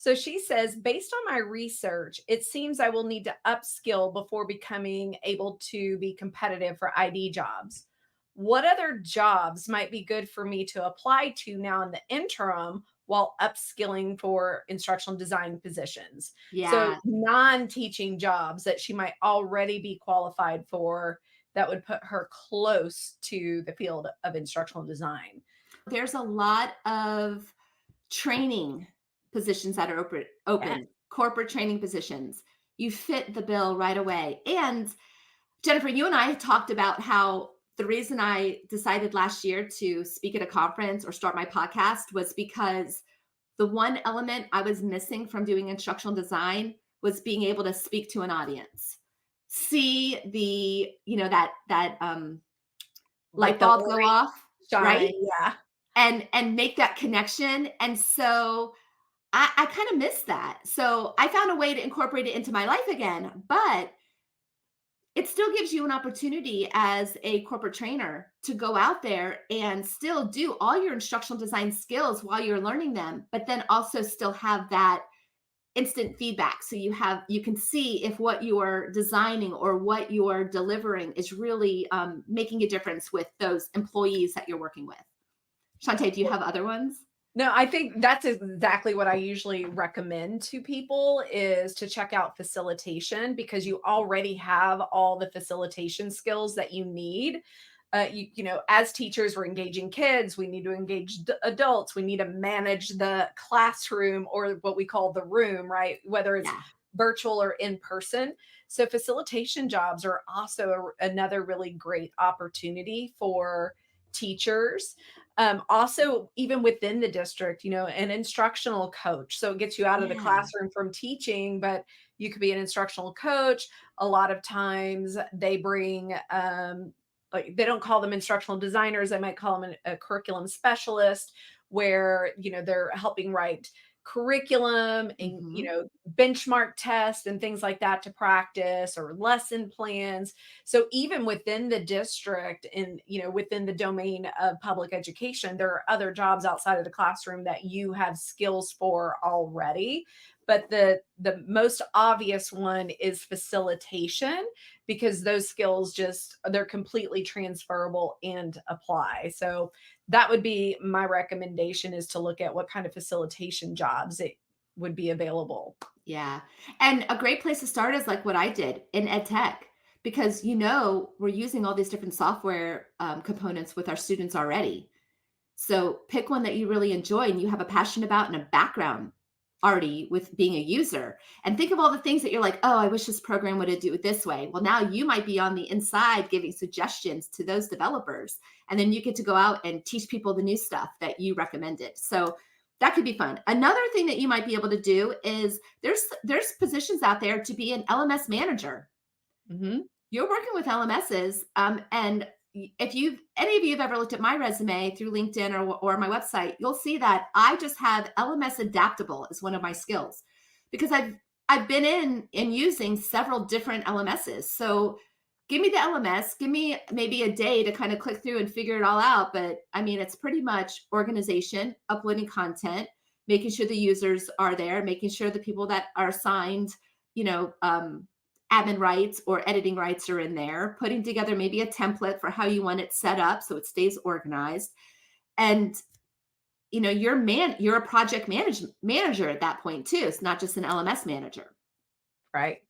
So she says, based on my research, it seems I will need to upskill before becoming able to be competitive for ID jobs. What other jobs might be good for me to apply to now in the interim while upskilling for instructional design positions? So, Yeah. non teaching jobs that she might already be qualified for that would put her close to the field of instructional design. There's a lot of training positions that are Yes. open, corporate training positions. You fit the bill right away. And Jennifer, you and I talked about how the reason I decided last year to speak at a conference or start my podcast was because the one element I was missing from doing instructional design was being able to speak to an audience. See the, light Like the bulb go light off, right? shine. Yeah. And make that connection. And so I kind of missed that. So I found a way to incorporate it into my life again, but it still gives you an opportunity as a corporate trainer to go out there and still do all your instructional design skills while you're learning them, but then also still have that instant feedback. So you can see if what you are designing or what you are delivering is really making a difference with those employees that you're working with. Shawntay, do you have other ones? No, I think that's exactly what I usually recommend to people is to check out facilitation because you already have all the facilitation skills that you need. As teachers, we're engaging kids. We need to engage adults. We need to manage the classroom or what we call the room, right? Whether it's Yeah. virtual or in person. So, facilitation jobs are also another really great opportunity for teachers, also, even within the district, an instructional coach. So it gets you out of the Yeah. classroom from teaching, but you could be an instructional coach. A lot of times they bring, like, they don't call them instructional designers, they might call them a curriculum specialist, where, they're helping write curriculum and, Mhm. benchmark tests and things like that to practice or lesson plans. So even within the district and, within the domain of public education, there are other jobs outside of the classroom that you have skills for already. But the most obvious one is facilitation because those skills just they're completely transferable and apply. So that would be my recommendation is to look at what kind of facilitation jobs it would be available. Yeah. And a great place to start is like what I did in ed tech, because we're using all these different software components with our students already. So pick one that you really enjoy and you have a passion about and a background already with being a user. And think of all the things that you're like, oh, I wish this program would have do it this way. Well, now you might be on the inside giving suggestions to those developers. And then you get to go out and teach people the new stuff that you recommended. So that could be fun. Another thing that you might be able to do is there's positions out there to be an LMS manager. Mhm. You're working with LMSs, and if you've any of you have ever looked at my resume through LinkedIn or my website, you'll see that I just have LMS adaptable as one of my skills because I've been in using several different LMSs. So give me the LMS, give me maybe a day to kind of click through and figure it all out. But I mean, it's pretty much organization, uploading content, making sure the users are there, making sure the people that are assigned, you know, admin rights or editing rights are in there, putting together maybe a template for how you want it set up so it stays organized. And you're a project manager at that point too. It's not just an LMS manager. Right.